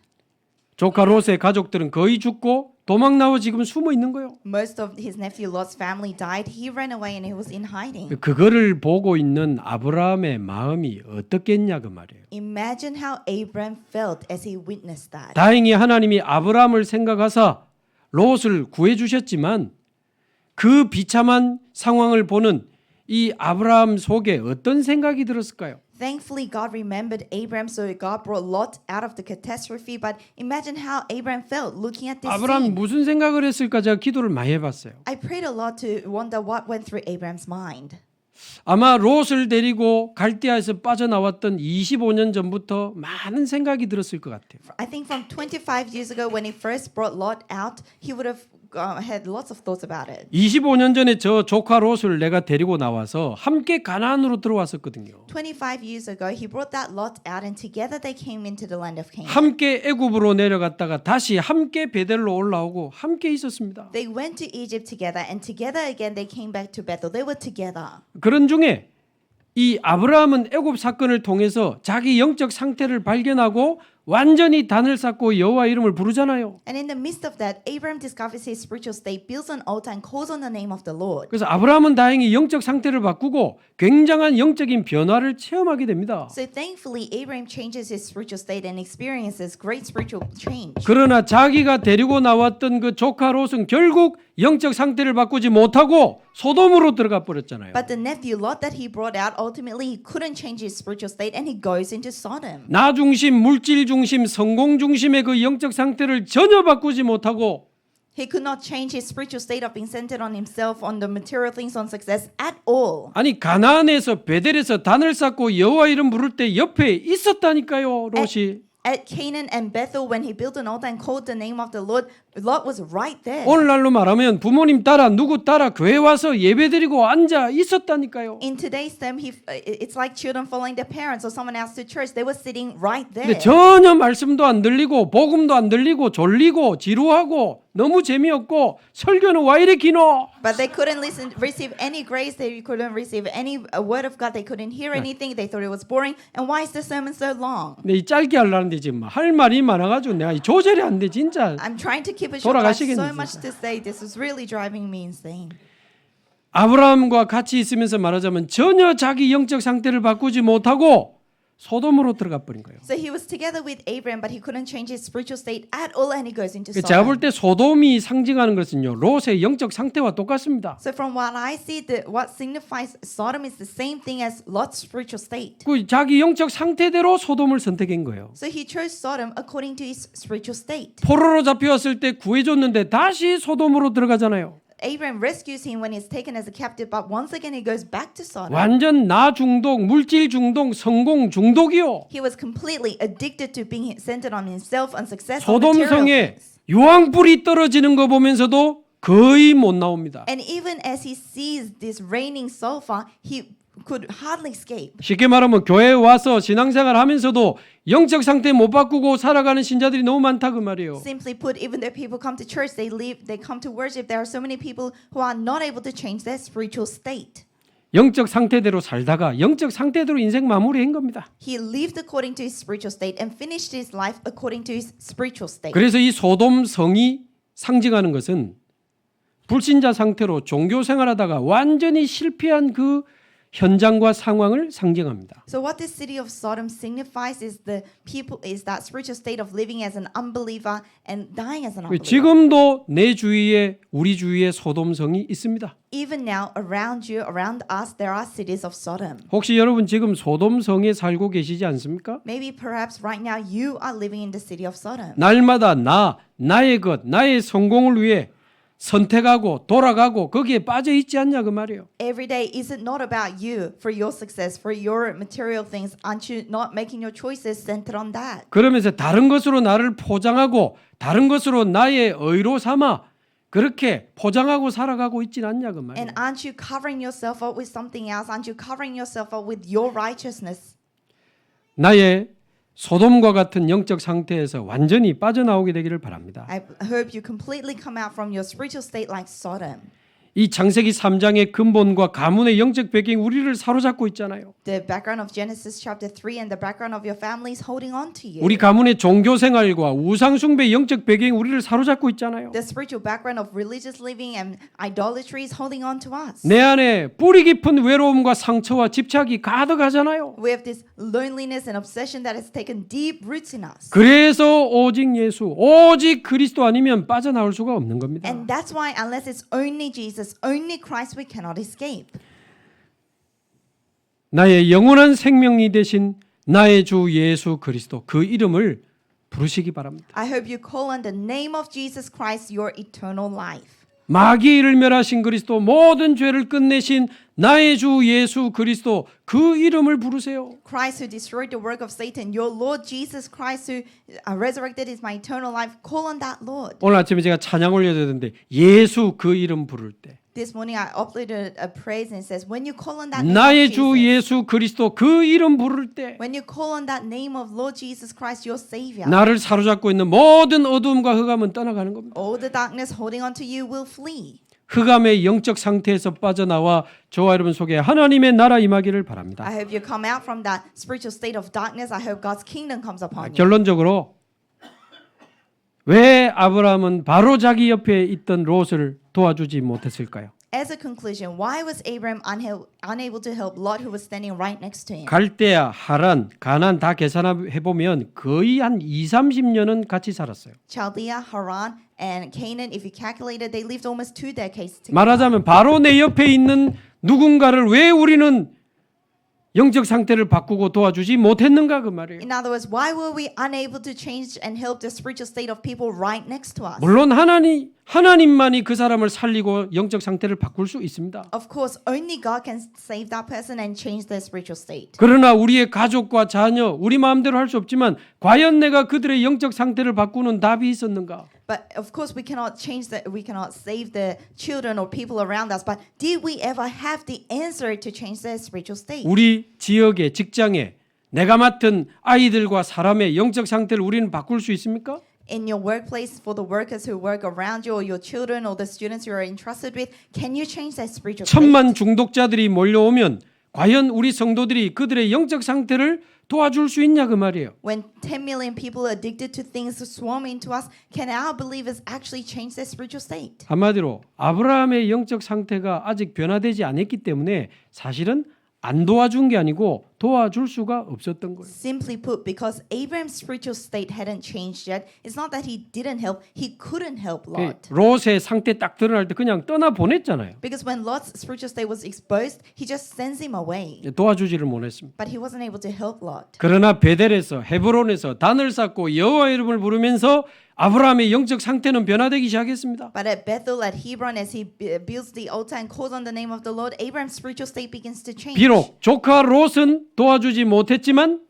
조카 롯의 가족들은 거의 죽고 도망 나와 지금 숨어 있는 거예요. Most of his nephew Lot's family died. He ran away and he was in hiding. 그거를 보고 있는 아브라함의 마음이 어떻겠냐 그 말이에요. Imagine how Abraham felt as he witnessed that. 다행히 하나님이 아브라함을 생각하사 롯을 구해 주셨지만 그 비참한 상황을 보는 이 아브라함 속에 어떤 생각이 들었을까요? Thankfully, God remembered Abraham, so God brought Lot out of the catastrophe. But imagine how Abraham felt looking at this 아브라함 scene. 무슨 생각을 했을까 제가 기도를 많이 해봤어요. I prayed a lot to wonder what went through Abraham's mind. 아마 롯을 데리고 갈대아에서 빠져나왔던 25년 전부터 많은 생각이 들었을 것 같아요. I think from 25 years ago when he first brought Lot out, he would have had lots of thoughts about it. 25년 전에 저 조카 롯을 내가 데리고 나와서 함께 가나안으로 들어왔었거든요. 25 years ago, he brought that Lot out, and together they came into the land of Canaan. 함께 애굽으로 내려갔다가 다시 함께 베델로 올라오고 함께 있었습니다. They went to Egypt together, and together again they came back to Bethel. They were together. 그런 중에 이 아브라함은 애굽 사건을 통해서 자기 영적 상태를 발견하고 완전히 단을 쌓고 여호와 이름을 부르잖아요. And in the midst of that, Abraham discovers his spiritual state, builds an altar, and calls on the name of the Lord. 그래서 아브라함은 다행히 영적 상태를 바꾸고 굉장한 영적인 변화를 체험하게 됩니다. So thankfully, Abraham changes his spiritual state and experiences great spiritual change. 그러나 자기가 데리고 나왔던 그 조카 롯은 결국 영적 상태를 바꾸지 못하고 소돔으로 들어가 버렸잖아요. But the nephew Lot that he brought out, ultimately he couldn't change his spiritual state, and he goes into Sodom. 나 중심, 물질 중심, 성공 중심의 그 영적 상태를 전혀 바꾸지 못하고 He could not change his spiritual state of being centered on himself, on the material things, on success at all. 아니 가나안에서 베델에서 단을 쌓고 여호와 이름 부를 때 옆에 있었다니까요, 롯이. At Canaan and Bethel, when he built an altar and called the name of the Lord, Lot was right there. 오늘날로 말하면 부모님 따라 누구 따라 교회 와서 예배드리고 앉아 있었다니까요. In today's term, it's like children following their parents or someone else to church. They were sitting right 근데 there. 전혀 말씀도 안 들리고 복음도 안 들리고 졸리고 지루하고 너무 재미없고 설교는 와 이래 기노. But they couldn't receive any grace. They couldn't receive any word of God. They couldn't hear anything. They thought it was boring. And why is the sermon so long? 근데 이 짧게 하려는데 지금 할 말이 많아가지고 내가 이 조절이 안 돼 진짜. I'm trying to keep it short. But I have 돌아가시겠네, so much to say. This is really driving me insane. 아브라함과 같이 있으면서 말하자면 전혀 자기 영적 상태를 바꾸지 못하고 소돔으로 들어가 버린 거예요. So he was together with Abraham, but he couldn't change his spiritual state at all, and he goes into 제가 볼 Sodom. 때 소돔이 상징하는 것은요 롯의 영적 상태와 똑같습니다. So from what I see, what signifies Sodom is the same thing as Lot's spiritual state. 그 자기 영적 상태대로 소돔을 선택한 거예요. So he chose Sodom according to his spiritual state. 포로로 잡혀왔을 때 구해줬는데 다시 소돔으로 들어가잖아요. Abraham rescues him when he's taken as a captive, but once again he goes back to Sodom. 완전 나 중독, 물질 중독, 성공 중독이요. He was completely addicted to being centered on himself and success. 소돔성에 유황불이 떨어지는 거 보면서도 거의 못 나옵니다. And even as he sees this raining sulfur, he could hardly escape. 쉽게 말하면 교회에 와서 신앙생활 하면서도 영적 상태 못 바꾸고 살아가는 신자들이 너무 많다 그 말이에요. Simply put, even though people come to church, they come to worship, there are so many people who are not able to change their spiritual state. 영적 상태대로 살다가 영적 상태대로 인생 마무리한 겁니다. He lived according to his spiritual state and finished his life according to his spiritual state. 그래서 이 소돔 성이 상징하는 것은 불신자 상태로 종교 생활하다가 완전히 실패한 그 현장과 상황을 상징합니다. So what this city of Sodom signifies is that spiritual state of living as an unbeliever and dying as an unbeliever. 지금도 내 주위에 우리 주위에 소돔 성이 있습니다. Even now, around you, around us, there are cities of Sodom. 혹시 여러분 지금 소돔 성에 살고 계시지 않습니까? Maybe perhaps right now you are living in the city of Sodom. 날마다 나의 것, 나의 성공을 위해 선택하고 돌아가고 거기에 빠져 있지 않냐 그 말이에요. Every day, is it not about you for your success, for your material things? Aren't you not making your choices centered on that? 그러면서 다른 것으로 나를 포장하고 다른 것으로 나의 의로 삼아 그렇게 포장하고 살아가고 있진 않냐 그 말이에요. And aren't you covering yourself up with something else? Aren't you covering yourself up with your righteousness? 나의 소돔과 같은 영적 상태에서 완전히 빠져나오게 되기를 바랍니다. I hope you completely come out from your spiritual state like Sodom. 이 창세기 3장의 근본과 가문의 영적 배경이 우리를 사로잡고 있잖아요. The background of Genesis chapter 3 and the background of your family is holding on to you. 우리 가문의 종교 생활과 우상 숭배 영적 배경이 우리를 사로잡고 있잖아요. The spiritual background of religious living and idolatry is holding on to us. 내 안에 뿌리 깊은 외로움과 상처와 집착이 가득하잖아요. We have this loneliness and obsession that has taken deep roots in us. 그래서 오직 예수, 오직 그리스도 아니면 빠져나올 수가 없는 겁니다. And that's why unless it's only Jesus, only Christ, we cannot escape. 나의 영원한 생명이 되신 나의 주 예수 그리스도 그 이름을 부르시기 바랍니다. I hope you call on the name of Jesus Christ, your eternal life. 마귀를 멸하신 그리스도, 모든 죄를 끝내신 나의 주 예수 그리스도, 그 이름을 부르세요. Christ who destroyed the work of Satan, your Lord Jesus Christ who resurrected is my eternal life. Call on that Lord. 오늘 아침에 제가 찬양 올려드렸는데 예수 그 이름 부를 때 This morning I uploaded a praise and it says, when you call on that name 나의 of 주 Jesus, 예수 그리스도 그 이름 부를 때 when you call on that name of Lord Jesus Christ, your Savior, 나를 사로잡고 있는 모든 어두움과 흑암은 떠나가는 겁니다. all the darkness holding on to you will flee. 흑암의 영적 상태에서 빠져나와 저와 여러분 속에 하나님의 나라 임하기를 바랍니다. I hope you come out from that spiritual state of darkness. I hope God's kingdom comes upon you. 결론적으로 왜 아브라함은 바로 자기 옆에 있던 롯을 도와주지 못했을까요? As a conclusion, why was Abraham unable to help Lot who was standing right next to him? 갈대아, 하란, 가나안 다 계산해 보면 거의 한 20-30년은 같이 살았어요. Chaldea, Haran, and Canaan, if you calculated, they lived almost 2 decades together. 말하자면 바로 내 옆에 있는 누군가를 왜 우리는 영적 상태를 바꾸고 도와주지 못했는가 그 말이에요. In other words, why were we unable to change and help the spiritual state of people right next to us? 물론 하나님만이 그 사람을 살리고 영적 상태를 바꿀 수 있습니다. Of course, only God can save that person and change their spiritual state. 그러나 우리의 가족과 자녀, 우리 마음대로 할 수 없지만 과연 내가 그들의 영적 상태를 바꾸는 답이 있었는가? But of course, we cannot save the children or people around us. But did we ever have the answer to change their spiritual state? 우리 지역의 직장에 내가 맡은 아이들과 사람의 영적 상태를 우리는 바꿀 수 있습니까? In your workplace, for the workers who work around you, or your children, or the students you are entrusted with, can you change their spiritual state? 천만 중독자들이 몰려오면 과연 우리 성도들이 그들의 영적 상태를 도와줄 수 있냐 그 말이에요. When 10 million people addicted to things swarm into us, can our believers actually change their spiritual state? 한마디로 아브라함의 영적 상태가 아직 변화되지 않았기 때문에 사실은 안 도와준 게 아니고 도와줄 수가 없었던 거예요. Simply put, because Abraham's spiritual state hadn't changed yet, it's not that he didn't help, he couldn't help Lot. 롯의 상태 딱 드러날 때 그냥 떠나 보냈잖아요. Because when Lot's spiritual state was exposed, he just sends him away. 도와주지를 못했습니다. But he wasn't able to help Lot. 그러나 베델에서 헤브론에서 단을 쌓고 여호와 이름을 부르면서 아브라함의 영적 상태는 변화되기 시작했습니다. But at Bethel, at Hebron, as he builds the altar and calls on the name of the Lord, Abraham's spiritual state begins to change. 비록 조카 롯은 도와주지 못했지만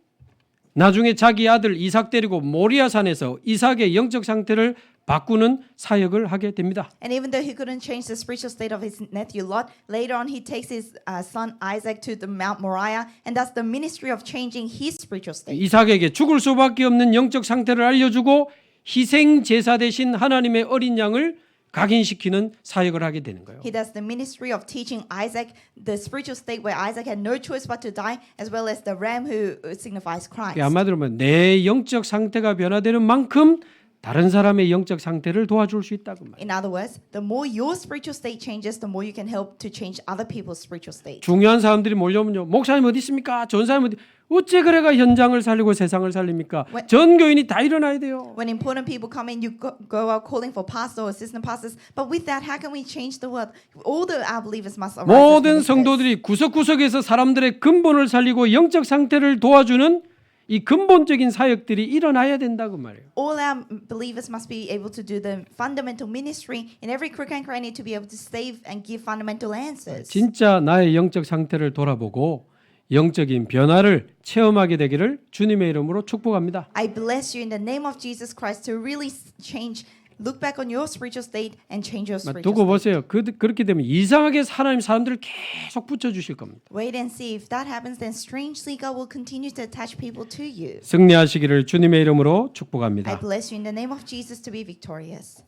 나중에 자기 아들 이삭 데리고 모리아산에서 이삭의 영적 상태를 바꾸는 사역을 하게 됩니다. And even though he couldn't change the spiritual state of his nephew Lot, later on he takes his son Isaac to the Mount Moriah, and that's the ministry of changing his spiritual state. 이삭에게 죽을 수밖에 없는 영적 상태를 알려주고 희생 제사 대신 하나님의 어린 양을 각인시키는 사역을 하게 되는 거예요. He does the ministry of teaching Isaac the spiritual state where Isaac had no choice but to die, as well as the ram who signifies Christ. 한마디로 하면 내 영적 상태가 변화되는 만큼 다른 사람의 영적 상태를 도와줄 수 있다고 말이에요. In other words, the more your spiritual state changes, the more you can help to change other people's spiritual state. 중요한 사람들이 몰려오면요. 목사님 어디 있습니까? 전사님 어째 그래가 현장을 살리고 세상을 살립니까? 전 교인이 다 일어나야 돼요. When important people come in, you go out calling for pastor or assistant pastors. But with that, how can we change the world? All our believers must arise as 모든 ministers. 성도들이 구석구석에서 사람들의 근본을 살리고 영적 상태를 도와주는 이 근본적인 사역들이 일어나야 된다고 말이에요. All our believers must be able to do the fundamental ministry in every crook and cranny to be able to save and give fundamental answers. 진짜 나의 영적 상태를 돌아보고 영적인 변화를 체험하게 되기를 주님의 이름으로 축복합니다. I bless you in the name of Jesus Christ to really change. Look back on your spiritual state and change your spiritual 두고 state. 보세요. 그렇게 되면 이상하게 하나님 사람들을 계속 붙여주실 겁니다. Wait and see. If that happens, then strangely God will continue to attach people to you. 승리하시기를 주님의 이름으로 I 축복합니다. bless you in the name of Jesus to be victorious.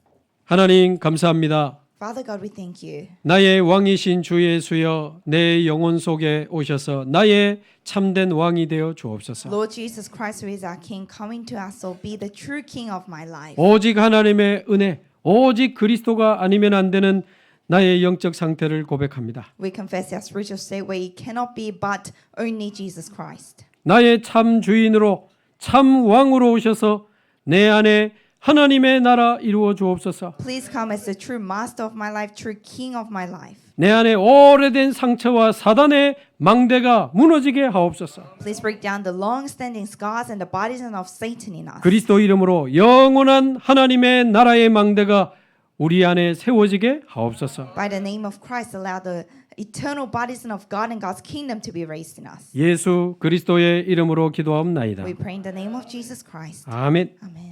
하나님 감사합니다. Father God, we thank you. 나의 왕이신 주 예수여 내 영혼 속에 오셔서 나의 참된 왕이 되어 주옵소서. Lord Jesus Christ, who is our King, come into our soul, be the true King of my life. 오직 하나님의 은혜, 오직 그리스도가 아니면 안 되는 나의 영적 상태를 고백합니다. We confess our spiritual state where it cannot be but only Jesus Christ. 나의 참 주인으로 참 왕으로 오셔서 내 안에 하나님의 나라 이루어 주옵소서. Please come as the true master of my life, true king of my life. 내 안에 오래된 상처와 사단의 망대가 무너지게 하옵소서. Please break down the long-standing scars and the bodies of Satan in us. 그리스도 이름으로 영원한 하나님의 나라의 망대가 우리 안에 세워지게 하옵소서. By the name of Christ, allow the eternal bodies of God and God's kingdom to be raised in us. 예수 그리스도의 이름으로 기도하옵나이다. We pray in the name of Jesus Christ. 아멘. Amen.